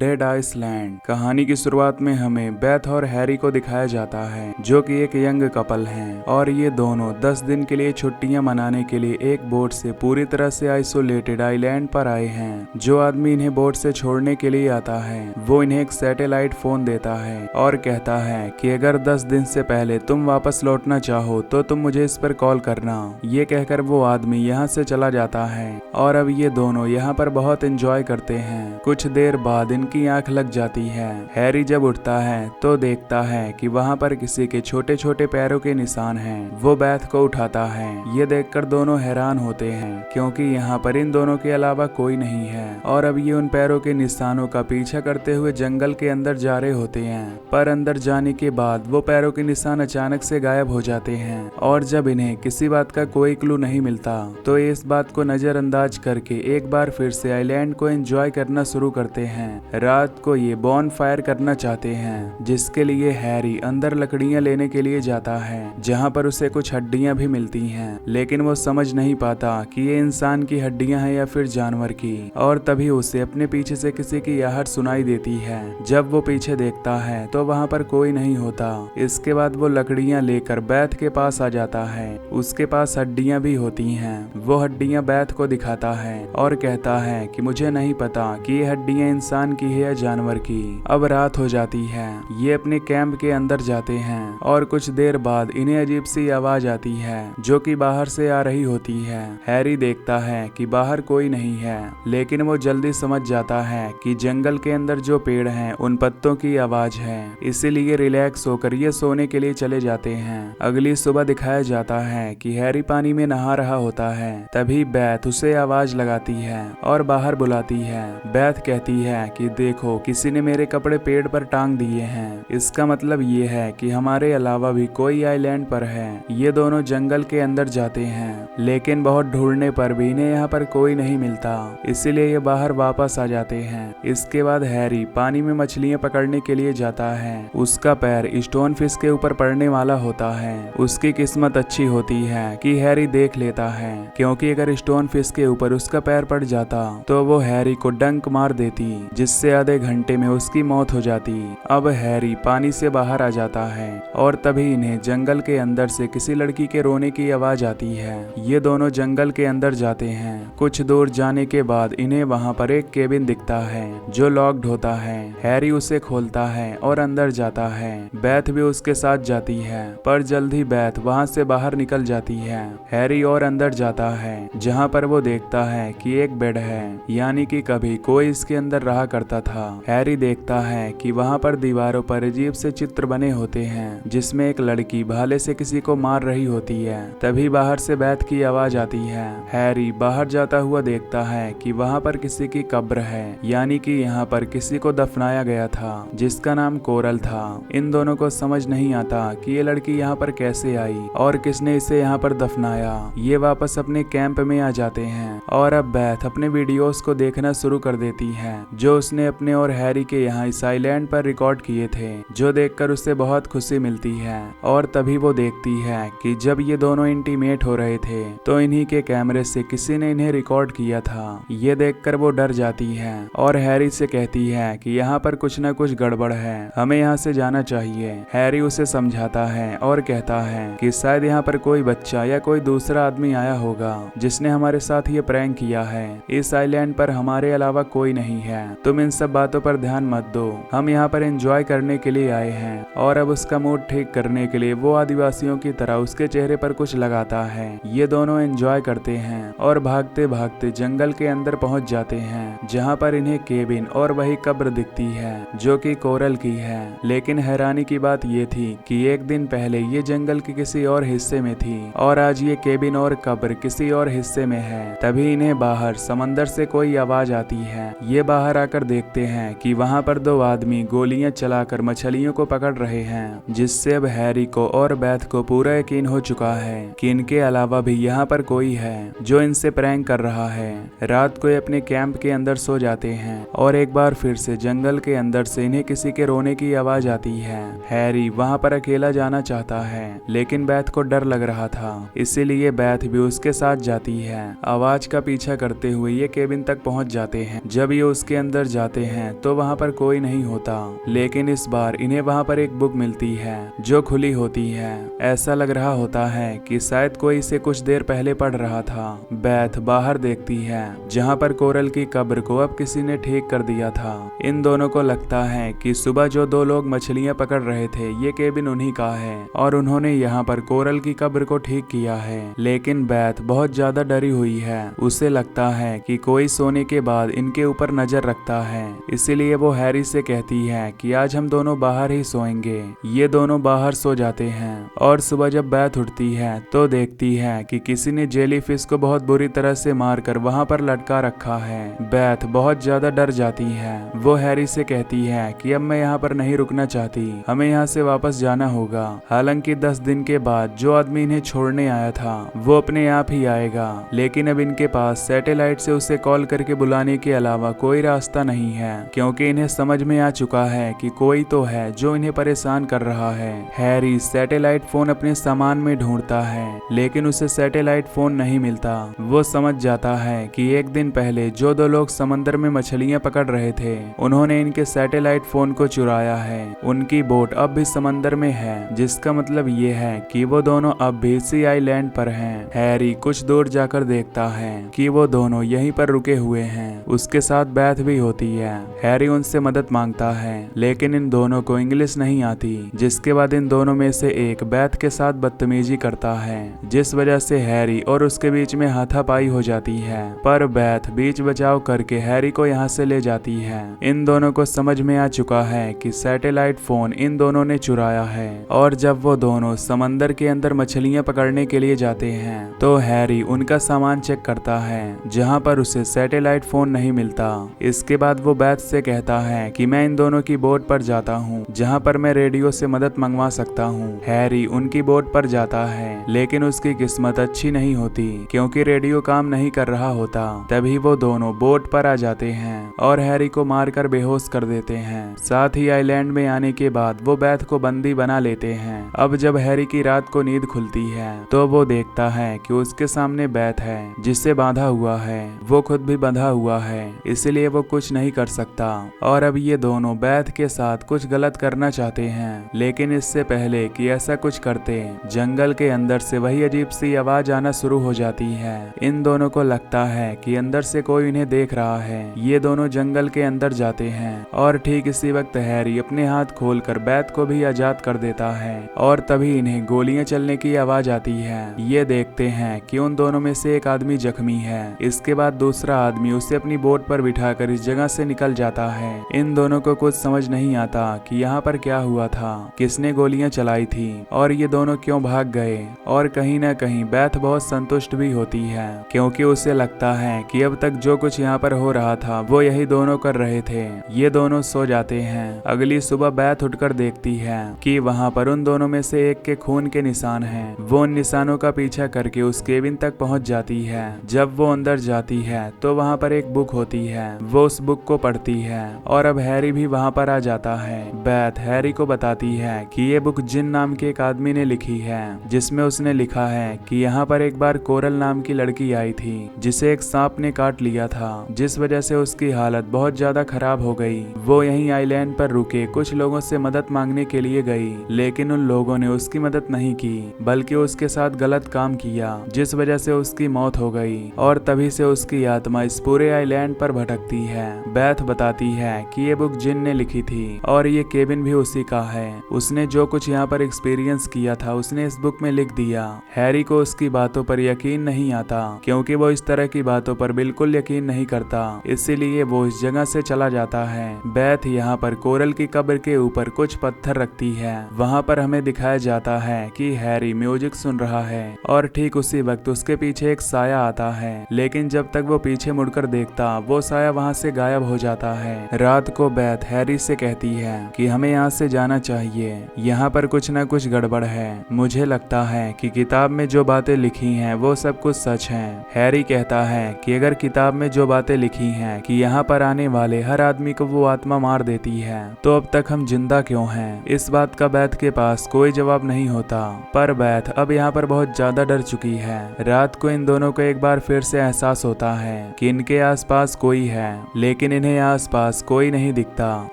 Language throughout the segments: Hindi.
Dead Iceland. कहानी की शुरुआत में हमें बेथ और हैरी को दिखाया जाता है जो कि एक यंग कपल हैं और ये दोनों 10 दिन के लिए छुट्टियां मनाने के लिए एक बोट से पूरी तरह से आइसोलेटेड आइलैंड पर आए हैं। जो आदमी इन्हें बोट से छोड़ने के लिए आता है वो इन्हें एक सैटेलाइट फोन देता है और कहता है कि अगर 10 दिन से पहले तुम वापस लौटना चाहो तो तुम मुझे इस पर कॉल करना। ये कहकर वो आदमी यहाँ से चला जाता है और अब ये दोनों यहाँ पर बहुत एंजॉय करते हैं। कुछ देर बाद इनकी आंख लग जाती है। हैरी जब उठता है तो देखता है कि वहाँ पर किसी के छोटे छोटे पैरों के निशान हैं। वो बेथ को उठाता है। ये देखकर दोनों हैरान होते हैं क्योंकि यहाँ पर इन दोनों के अलावा कोई नहीं है और अब ये उन पैरों के निशानों का पीछा करते हुए जंगल के अंदर जा रहे होते हैं। पर अंदर जाने के बाद वो पैरों के निशान अचानक से गायब हो जाते हैं और जब इन्हें किसी बात का कोई क्लू नहीं मिलता तो इस बात को नजरअंदाज करके एक बार फिर से आइलैंड को एंजॉय करना शुरू करते हैं। रात को ये बॉन फायर करना चाहते हैं जिसके लिए हैरी अंदर लकड़ियां लेने के लिए जाता है जहां पर उसे कुछ हड्डियां भी मिलती हैं, लेकिन वो समझ नहीं पाता कि ये इंसान की हड्डियां हैं या फिर जानवर की। और तभी उसे अपने पीछे से किसी की आहट सुनाई देती है। जब वो पीछे देखता है तो वहां पर कोई नहीं होता। इसके बाद वो लकड़ियां लेकर बेथ के पास आ जाता है। उसके पास हड्डियां भी होती हैं। वो हड्डियां बेथ को दिखाता है और कहता है कि मुझे नहीं पता कि ये हड्डियां इंसान की है या जानवर की। अब रात हो जाती है। ये अपने कैंप के अंदर जाते हैं और कुछ देर बाद इन्हें अजीब सी आवाज आती है जो कि बाहर से आ रही होती है। हैरी देखता है कि बाहर कोई नहीं है, लेकिन वो जल्दी समझ जाता है कि जंगल के अंदर जो पेड़ हैं उन पत्तों की आवाज है। इसीलिए रिलैक्स होकर ये सोने के लिए चले जाते हैं। अगली सुबह दिखाया जाता है कि हैरी पानी में नहा रहा होता है। तभी बेथ उसे आवाज लगाती है और बाहर बुलाती है। बेथ कहती है कि देखो, किसी ने मेरे कपड़े पेड़ पर टांग दिए हैं। इसका मतलब ये है कि हमारे अलावा भी कोई आइलैंड पर है। ये दोनों जंगल के अंदर जाते हैं, लेकिन बहुत ढूंढने पर भी इन्हें यहाँ पर कोई नहीं मिलता। इसीलिए ये बाहर वापस आ जाते हैं। इसके बाद हैरी पानी में मछलियां पकड़ने के लिए जाता है। उसका पैर स्टोन फिश के ऊपर पड़ने वाला होता है। उसकी किस्मत अच्छी होती है कि हैरी देख लेता है, क्योंकि अगर स्टोन फिश के ऊपर उसका पैर पड़ जाता तो वो हैरी को डंक मार देती, जिससे आधे घंटे में उसकी मौत हो जाती। अब हैरी पानी से बाहर आ जाता है और तभी इन्हें जंगल के अंदर से किसी लड़की के रोने की आवाज आती है। ये दोनों जंगल के अंदर जाते हैं। कुछ दूर जाने के बाद इन्हें वहां पर एक केबिन दिखता है जो लॉक्ड होता है। हैरी उसे खोलता है और अंदर जाता है। बेथ भी उसके साथ जाती है, पर जल्द ही बेथ वहां से बाहर निकल जाती है। हैरी और अंदर जाता है जहां पर वो देखता है कि एक बेड है, यानी कि कभी कोई इसके अंदर रहा करता था। हैरी देखता है कि वहां पर दीवारों पर अजीब से चित्र बने होते हैं जिसमें एक लड़की भाले से किसी को मार रही होती है। तभी बाहर से बेथ की आवाज आती है। हैरी बाहर जाता हुआ देखता है कि वहां पर किसी की कब्र है, यानी कि यहाँ पर किसी को दफनाया गया था जिसका नाम कोरल था। इन दोनों को समझ नहीं आता कि ये लड़की यहाँ पर कैसे आई और किसने इसे यहाँ पर दफनाया। ये वापस अपने कैंप में आ जाते हैं और अब बेथ अपने वीडियोस को देखना शुरू कर देती है जो उसने अपने और हैरी के यहाँ इस आइलैंड पर रिकॉर्ड किए थे, जो देखकर उसे बहुत खुशी मिलती है। और तभी वो देखती है कि जब ये दोनों इंटीमेट हो रहे थे तो इन्हीं के कैमरे से किसी ने इन्हें रिकॉर्ड किया था। ये देखकर वो डर जाती है और हैरी से कहती है कि यहाँ पर कुछ न कुछ गड़बड़ है, हमें यहाँ से जाना चाहिए। हैरी उसे समझाता है और कहता है कि शायद यहाँ पर कोई बच्चा या कोई दूसरा आदमी आया होगा जिसने हमारे साथ ये प्रैंक किया है। इस आइलैंड पर हमारे अलावा कोई नहीं है, तुम इन सब बातों पर ध्यान मत दो, हम यहाँ पर एंजॉय करने के लिए आए हैं। और अब उसका मूड ठीक करने के लिए वो आदिवासियों की तरह उसके चेहरे पर कुछ लगाता है। ये दोनों एंजॉय करते हैं और भागते भागते जंगल के अंदर पहुंच जाते हैं जहाँ पर इन्हें केबिन और वही कब्र दिखती है जो कि कोरल की है। लेकिन हैरानी की बात ये थी कि एक दिन पहले ये जंगल के किसी और हिस्से में थी और आज ये केबिन और कब्र किसी और हिस्से में है। तभी इन्हें बाहर समंदर से कोई आवाज आती है। ये बाहर आकर देखते हैं कि वहां पर दो आदमी गोलियां चलाकर मछलियों को पकड़ रहे हैं, जिससे अब हैरी को और बेथ को पूरा यकीन हो चुका है कि इनके अलावा भी यहाँ पर कोई है जो इनसे प्रैंक कर रहा है। रात को ये अपने कैंप के अंदर सो जाते हैं और एक बार फिर से जंगल के अंदर से इन्हें किसी के रोने की आवाज आती है। हैरी वहां पर अकेला जाना चाहता है, लेकिन बेथ को डर लग रहा था, इसीलिए बेथ भी उसके साथ जाती है। आवाज का पीछा करते हुए ये केबिन तक पहुंच जाते हैं। जब ये उसके अंदर जाते जाते हैं तो वहाँ पर कोई नहीं होता, लेकिन इस बार इन्हें वहाँ पर एक बुक मिलती है जो खुली होती है। ऐसा लग रहा होता है कि शायद कोई इसे कुछ देर पहले पढ़ रहा था। बेथ बाहर देखती है जहाँ पर कोरल की कब्र को अब किसी ने ठीक कर दिया था। इन दोनों को लगता है कि सुबह जो दो लोग मछलियाँ पकड़ रहे थे ये केबिन उन्हीं का है और उन्होंने यहाँ पर कोरल की कब्र को ठीक किया है। लेकिन बेथ बहुत ज्यादा डरी हुई है। उसे लगता है कि कोई सोने के बाद इनके ऊपर नजर रखता है, इसीलिए वो हैरी से कहती है कि आज हम दोनों बाहर ही सोएंगे। ये दोनों बाहर सो जाते हैं और सुबह जब बेथ उठती है तो देखती है कि किसी ने जेलीफिश को बहुत बुरी तरह से मारकर वहाँ पर लटका रखा है। बेथ बहुत ज्यादा डर जाती है। वो हैरी से कहती है कि अब मैं यहाँ पर नहीं रुकना चाहती, हमें यहाँ से वापस जाना होगा। हालांकि 10 दिन के बाद जो आदमी इन्हें छोड़ने आया था वो अपने आप ही आएगा, लेकिन अब इनके पास सैटेलाइट से उसे कॉल करके बुलाने के अलावा कोई रास्ता नहीं है, क्योंकि इन्हें समझ में आ चुका है कि कोई तो है जो इन्हें परेशान कर रहा है। हैरी सैटेलाइट फोन अपने सामान में ढूंढता है, लेकिन उसे सैटेलाइट फोन नहीं मिलता। वो समझ जाता है कि एक दिन पहले जो दो लोग समंदर में मछलियां पकड़ रहे थे उन्होंने इनके सैटेलाइट फोन को चुराया है। उनकी बोट अब भी समंदर में है, जिसका मतलब ये है कि वो दोनों अब भी सी आइलैंड पर हैं। हैरी कुछ दूर जाकर देखता है कि वो दोनों यहीं पर रुके हुए हैं। उसके साथ बेथ भी होती है। हैरी उनसे मदद मांगता है, लेकिन इन दोनों को इंग्लिश नहीं आती, जिसके बाद इन दोनों में से एक बेथ के साथ बदतमीजी करता है, जिस वजह से हैरी और उसके बीच में हाथापाई हो जाती है। पर बेथ बीच बचाव करके हैरी को यहाँ से ले जाती है। इन दोनों को समझ में आ चुका है कि सैटेलाइट फोन इन दोनों ने चुराया है, और जब वो दोनों समंदर के अंदर मछलियां पकड़ने के लिए जाते हैं तो हैरी उनका सामान चेक करता है, जहां पर उसे सैटेलाइट फोन नहीं मिलता। इसके बाद वो बेथ से कहता है कि मैं इन दोनों की बोट पर जाता हूं, जहां पर मैं रेडियो से मदद मंगवा सकता हूं। हैरी उनकी बोट पर जाता है, लेकिन उसकी किस्मत अच्छी नहीं होती, क्योंकि रेडियो काम नहीं कर रहा होता। तभी वो दोनों बोट पर आ जाते हैं और हैरी को मारकर बेहोश कर देते हैं। साथ ही आइलैंड में आने के बाद वो बेथ को बंदी बना लेते हैं। अब जब हैरी की रात को नींद खुलती है तो वो देखता है कि उसके सामने बेथ है, जिससे बांधा हुआ है। वो खुद भी बंधा हुआ है, इसलिए वो कुछ नहीं कर सकता। और अब ये दोनों बेथ के साथ कुछ गलत करना चाहते हैं, लेकिन इससे पहले कि ऐसा कुछ करते जंगल के अंदर से वही अजीब सी आवाज आना शुरू हो जाती है। इन दोनों को लगता है कि अंदर से कोई इन्हें देख रहा है। ये दोनों जंगल के अंदर जाते हैं और ठीक इसी वक्त हैरी अपने हाथ खोलकर बेथ को भी आजाद कर देता है, और तभी इन्हें गोलियां चलने की आवाज आती है। ये देखते हैं कि उन दोनों में से एक आदमी जख्मी है। इसके बाद दूसरा आदमी उसे अपनी बोट पर बिठाकर इस जगह से निकल जाता है। इन दोनों को कुछ समझ नहीं आता कि यहाँ पर क्या हुआ था, किसने गोलियां चलाई थी और ये दोनों क्यों भाग गए। और कहीं ना कहीं बेथ बहुत संतुष्ट भी होती है, क्योंकि उसे लगता है कि अब तक जो कुछ यहाँ पर हो रहा था वो यही दोनों कर रहे थे। ये दोनों सो जाते हैं। अगली सुबह बेथ उठकर देखती है कि वहाँ पर उन दोनों में से एक के खून के निशान हैं। वो उन निशानों का पीछा करके उस केबिन तक पहुंच जाती है। जब वो अंदर जाती है तो वहाँ पर एक बुक होती है। वो उस बुक को पढ़ती है और अब हैरी भी वहाँ पर आ जाता है। बेथ हैरी को बताती है कि ये बुक जिन नाम के एक आदमी ने लिखी है, जिसमें उसने लिखा है कि यहाँ पर एक बार कोरल नाम की लड़की आई थी, जिसे एक सांप ने काट लिया था, जिस वजह से उसकी हालत बहुत ज्यादा खराब हो गई। वो यहीं आइलैंड पर रुके कुछ लोगों से मदद मांगने के लिए गई, लेकिन उन लोगों ने उसकी मदद नहीं की, बल्कि उसके साथ गलत काम किया, जिस वजह से उसकी मौत हो गई। और तभी से उसकी आत्मा इस पूरे आइलैंड पर भटकती है। बेथ बताती है कि ये बुक जिन ने लिखी थी और ये केबिन भी उसी का है। उसने जो कुछ यहाँ पर एक्सपीरियंस किया था उसने इस बुक में लिख दिया। हैरी को उसकी बातों पर यकीन नहीं आता, क्योंकि वो इस तरह की बातों पर बिल्कुल यकीन नहीं करता, इसीलिए वो इस जगह से चला जाता है। बेथ यहाँ पर कोरल की कब्र के ऊपर कुछ पत्थर रखती है। वहाँ पर हमें दिखाया जाता है कि हैरी म्यूजिक सुन रहा है और ठीक उसी वक्त उसके पीछे एक साया आता है, लेकिन जब तक वो पीछे मुड़कर देखता वो साया वहाँ से गायब हो जाता है। रात को बेथ हैरी से कहती है कि हमें यहाँ से जाना चाहिए, यहाँ पर कुछ न कुछ गड़बड़ है। मुझे लगता है कि किताब में जो बातें लिखी हैं वो सब कुछ सच है। हैरी कहता है कि अगर किताब में जो बातें लिखी हैं कि यहाँ पर आने वाले हर आदमी को वो आत्मा मार देती है, तो अब तक हम जिंदा क्यों हैं? इस बात का बेथ के पास कोई जवाब नहीं होता। पर बेथ अब यहाँ पर बहुत ज्यादा डर चुकी है। रात को इन दोनों को एक बार फिर से एहसास होता है कि इनके आसपास कोई है, लेकिन लेकिन इन्हें आसपास कोई नहीं दिखता।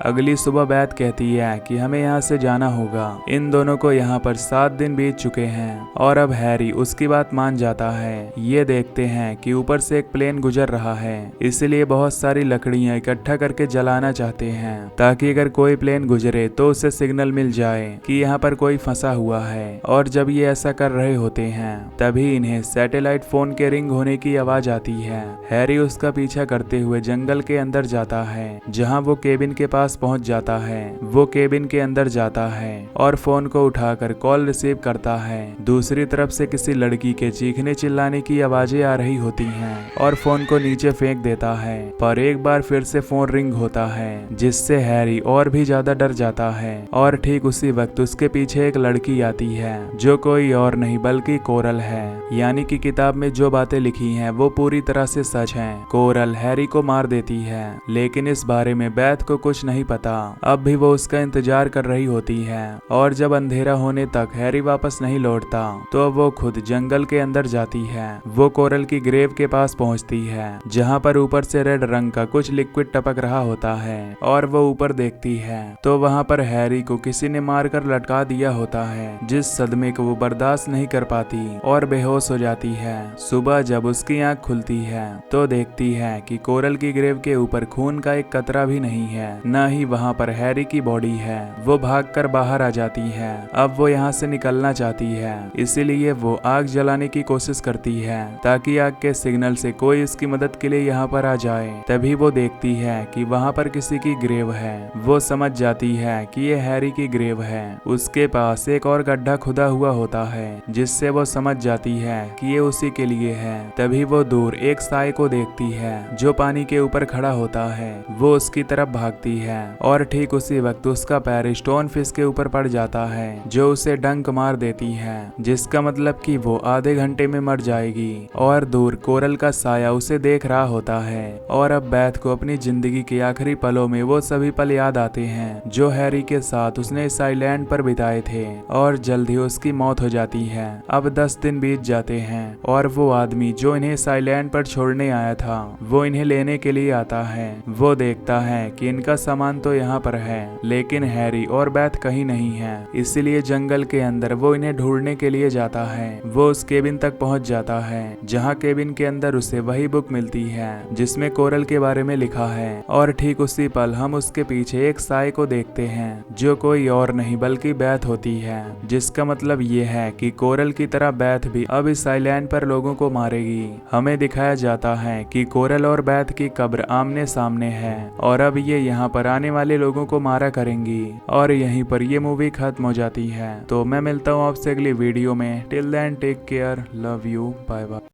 अगली सुबह बैथ कहती है कि हमें यहाँ से जाना होगा। इन दोनों को यहाँ पर 7 दिन बीत चुके हैं और अब हैरी उसकी बात मान जाता है। ये देखते हैं कि ऊपर से एक प्लेन गुजर रहा है, इसलिए बहुत सारी लकड़ियां इकट्ठा करके जलाना चाहते हैं ताकि अगर कोई प्लेन गुजरे तो उसे सिग्नल मिल जाए कि यहाँ पर कोई फंसा हुआ है। और जब ये ऐसा कर रहे होते हैं तभी इन्हें सैटेलाइट फोन के रिंग होने की आवाज आती है। हैरी उसका पीछा करते हुए जंगल के अंदर जाता है जहाँ वो केबिन के पास पहुंच जाता है। वो केबिन के अंदर जाता है और फोन को उठाकर कॉल रिसीव करता है। दूसरी तरफ से किसी लड़की के चीखने चिल्लाने की आवाजें आ रही होती हैं और फोन को नीचे फेंक देता है। पर एक बार फिर से फोन रिंग होता है जिससे हैरी और भी ज्यादा डर जाता है। और ठीक उसी वक्त उसके पीछे एक लड़की आती है जो कोई और नहीं बल्कि कोरल है। यानी कि किताब में जो बातें लिखी हैं वो पूरी तरह से सच हैं। कोरल हैरी को मार देती है, लेकिन इस बारे में बैथ को कुछ नहीं पता। अब भी वो उसका इंतजार कर रही होती है और जब अंधेरा होने तक हैरी वापस नहीं लौटता तो वो खुद जंगल के अंदर जाती है। वो कोरल की ग्रेव के पास पहुंचती है जहां पर ऊपर से रेड रंग का कुछ लिक्विड टपक रहा होता है और वो ऊपर देखती है तो वहां पर हैरी को किसी ने मारकर लटका दिया होता है, जिस सदमे को वो बर्दाश्त नहीं कर पाती और बेहोश हो जाती है। सुबह जब उसकी आंख खुलती है तो देखती है कि कोरल की ग्रेव के ऊपर खून का एक कतरा भी नहीं है, न ही वहां पर हैरी की बॉडी है। वो भागकर बाहर आ जाती है। अब वो यहाँ से निकलना चाहती है, इसीलिए वो आग जलाने की कोशिश करती है ताकि आग के सिग्नल से कोई इसकी मदद के लिए यहाँ पर आ जाए। तभी वो देखती है कि वहाँ पर किसी की ग्रेव है। वो समझ जाती है कि ये हैरी की ग्रेव है। उसके पास एक और गड्ढा खुदा हुआ होता है जिससे वो समझ जाती है कि ये उसी के लिए है। तभी वो दूर एक साए को देखती है जो पानी के ऊपर खड़ा होता है। वो उसकी तरफ भागती है और ठीक उसी वक्त उसका पैर स्टोन फिश के ऊपर पड़ जाता है जो उसे डंक मार देती है, जिसका मतलब कि वो आधे घंटे में मर जाएगी। और दूर कोरल का साया उसे देख रहा होता है और अब बैथ को अपनी जिंदगी के आखिरी पलों में वो सभी पल याद आते हैं जो हैरी के साथ उसने इस आइलैंड पर बिताए थे और जल्द ही उसकी मौत हो जाती है। अब 10 दिन बीत जाते हैं और वो आदमी जो इन्हें इस आइलैंड पर छोड़ने आया था वो इन्हें लेने के लिए आता है। वो देखता है कि इनका सामान तो यहाँ पर है लेकिन हैरी और बैथ कहीं नहीं है, इसलिए जंगल के अंदर वो इन्हें ढूंढने के लिए जाता है। वो उस केबिन तक पहुंच जाता है जहां केबिन के अंदर उसे वही बुक मिलती है जिसमें कोरल के बारे में लिखा है। और ठीक उसी पल हम उसके पीछे एक साए को देखते हैं जो कोई और नहीं बल्कि बैथ होती है, जिसका मतलब ये है कि कोरल की तरह बैथ भी अब इस आइलैंड पर लोगों को मारेगी। हमें दिखाया जाता है कि कोरल और बैथ की कब्र आमने सामने है और अब ये यहाँ पर आने वाले लोगों को मारा करेंगी और यहीं पर ये मूवी खत्म हो जाती है। तो मैं मिलता हूँ आपसे अगली वीडियो में। Till then take care, love you, bye bye.